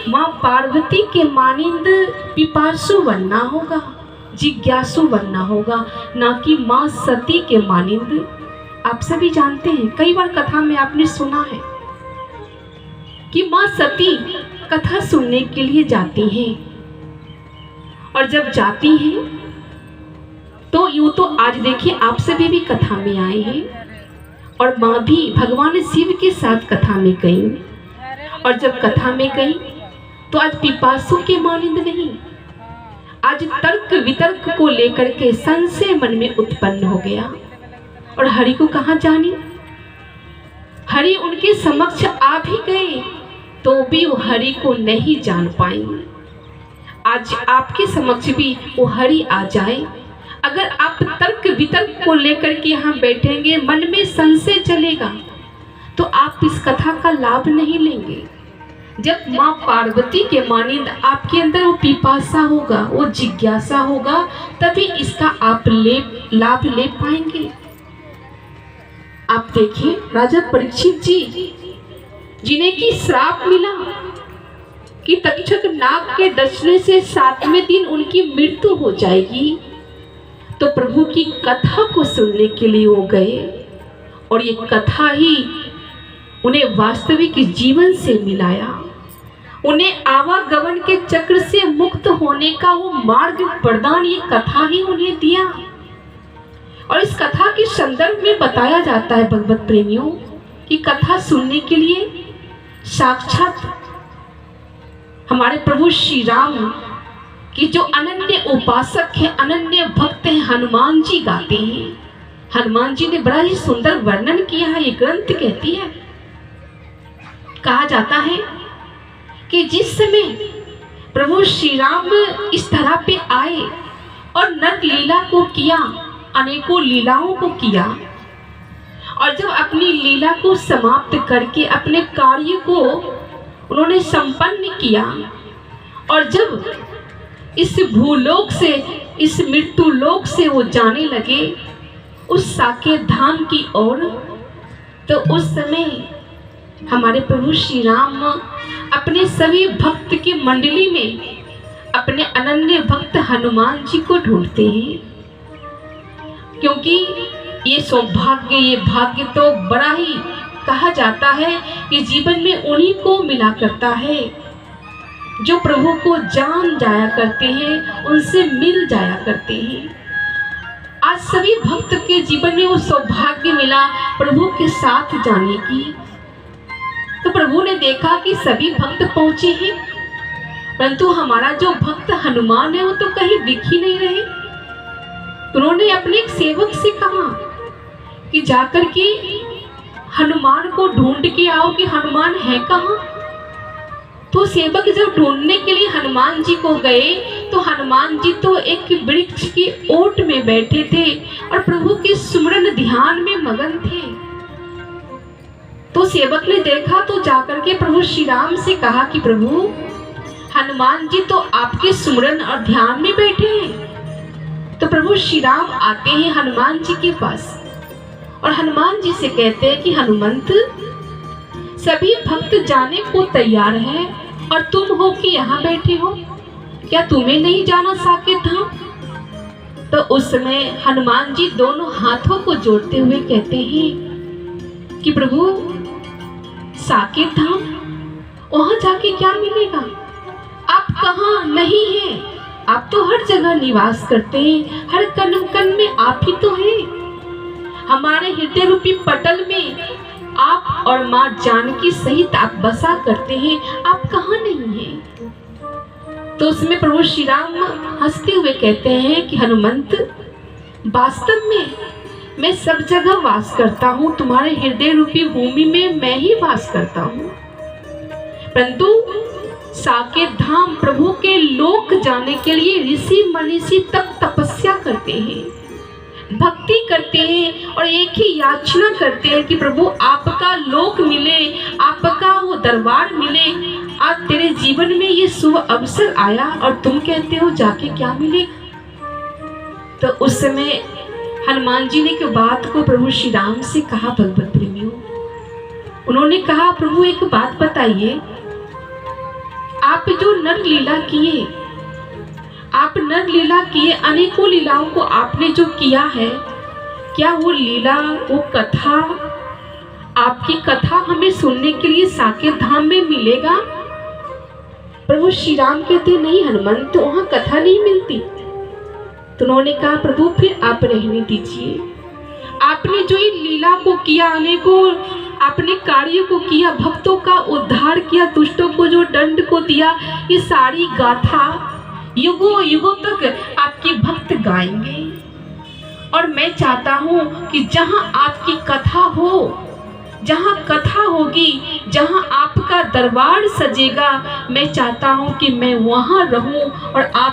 माँ पार्वती के मानिंद पिपासु बनना होगा, जिज्ञासु बनना होगा, ना कि माँ सती के मानिंद। आप सभी जानते हैं, कई बार कथा में आपने सुना है कि माँ सती कथा सुनने के लिए जाती हैं, और जब जाती हैं तो यूं तो आज देखिए आप सभी भी कथा में आए हैं, और माँ भी भगवान शिव के साथ कथा में गई, और जब कथा में गई तो आज पिपासु के मानिंद नहीं, आज तर्क वितर्क को लेकर के संशय मन में उत्पन्न हो गया। और हरि को कहाँ जानी, हरि उनके समक्ष आ भी गए तो भी वो हरि को नहीं जान पाएंगे। आज आपके समक्ष भी वो हरि आ जाए, अगर आप तर्क वितर्क को लेकर के यहाँ बैठेंगे, मन में संशय चलेगा, तो आप इस कथा का लाभ नहीं लेंगे। जब माँ पार्वती के मानिंद आपके अंदर वो पिपासा होगा, वो जिज्ञासा होगा, तभी इसका आप लाभ ले पाएंगे। आप देखिए राजा परीक्षित जी, जिन्हें की श्राप मिला कि तक्षक नाग के डसने से 7वें दिन उनकी मृत्यु हो जाएगी, तो प्रभु की कथा को सुनने के लिए वो गए, और ये कथा ही उन्हें वास्तविक जीवन से मिलाया, उन्हें आवागमन के चक्र से मुक्त होने का वो मार्ग प्रदान ये कथा ही उन्हें दिया। और इस कथा के संदर्भ में बताया जाता है भगवत प्रेमियों कि कथा सुनने के लिए साक्षात हमारे प्रभु श्री राम की जो अनन्य उपासक है, अनन्य भक्त है, हनुमान जी गाते हैं। हनुमान जी ने बड़ा ही सुंदर वर्णन किया है, ये ग्रंथ कहती है। कहा जाता है कि जिस समय प्रभु श्री राम इस तरह पे आए और नर लीला को किया, अनेकों लीलाओं को किया, और जब अपनी लीला को समाप्त करके अपने कार्य को उन्होंने संपन्न किया, और जब इस भूलोक से, इस मृत्यु लोक से वो जाने लगे उस साकेत धाम की ओर, तो उस समय हमारे प्रभु श्री राम अपने सभी भक्त की मंडली में अपने अनन्य भक्त हनुमान जी को ढूंढते हैं, क्योंकि ये सौभाग्य, ये भाग्य तो बड़ा ही कहा जाता है कि जीवन में उन्हीं को मिला करता है जो प्रभु को जान जाया करते हैं, उनसे मिल जाया करते हैं। आज सभी भक्त के जीवन में वो सौभाग्य मिला प्रभु के साथ जाने की, तो प्रभु ने देखा कि सभी भक्त पहुंचे हैं, परंतु हमारा जो भक्त हनुमान है वो तो कहीं दिख ही नहीं रहे। उन्होंने अपने एक सेवक से कहा कि जाकर के हनुमान को ढूंढ के आओ कि हनुमान है कहाँ। तो सेवक जब ढूंढने के लिए हनुमान जी को गए, तो हनुमान जी तो एक वृक्ष की ओट में बैठे थे और प्रभु के सुमरन ध्यान में मगन थे। तो सेवक ने देखा तो जाकर के प्रभु श्री राम से कहा कि प्रभु, हनुमान जी तो आपके सुमरन और ध्यान में बैठे हैं। तो प्रभु श्री राम आते हैं हनुमान जी के पास और हनुमान जी से कहते हैं कि हनुमंत, सभी भक्त जाने को तैयार हैं और तुम हो कि यहाँ बैठे हो, क्या तुम्हें नहीं जाना साकेत धाम? तो उस समय हनुमान जी दोनों हाथों को जोड़ते हुए कहते हैं कि प्रभु, साकेत धाम वहां जाके क्या मिलेगा? आप कहाँ नहीं हैं, आप तो हर जगह निवास करते हैं, हर कण कण में आप ही तो हैं। हमारे हृदय रूपी पटल में आप और माँ जानकी सहित आप बसा करते हैं, आप कहाँ नहीं हैं? तो उसमें प्रभु श्री राम हंसते हुए कहते हैं कि हनुमंत, वास्तव में मैं सब जगह वास करता हूँ, तुम्हारे हृदय रूपी भूमि में मैं ही वास करता हूँ, परंतु साकेत धाम प्रभु के लोक जाने के लिए ऋषि मनीषी तप तपस्या करते हैं, भक्ति करते हैं और एक ही याचना करते हैं कि प्रभु आपका लोक मिले, आपका वो दरबार मिले। आज तेरे जीवन में ये शुभ अवसर आया और तुम कहते हो जाके क्या मिलेगा? तो उस समय हनुमान जी ने एक बात को प्रभु श्री राम से कहा। भगवत प्रेमियों, उन्होंने कहा, प्रभु एक बात बताइए, आप आप जो नर लीला किए, आप नर लीला किए, अनेकों लीलाओं को आपने जो किया है, क्या वो लीला, वो कथा, आपकी कथा हमें सुनने के लिए साकेत धाम में मिलेगा? प्रभु श्री राम कहते नहीं हनुमान, तो वहां कथा नहीं मिलती। तो उन्होंने कहा प्रभु फिर आप रहने दीजिए, आपने जो ये लीला को किया, अनेकों आपने कार्य को किया, भक्तों का उद्धार किया, दुष्टों को जो दंड को दिया, ये सारी गाथा युगों युगों तक आपके भक्त गाएंगे। और मैं चाहता हूँ कि जहाँ आपकी कथा हो, जहाँ कथा होगी, जहाँ आपका दरबार सजेगा, मैं चाहता हूँ कि मैं वहाँ रहूँ और आप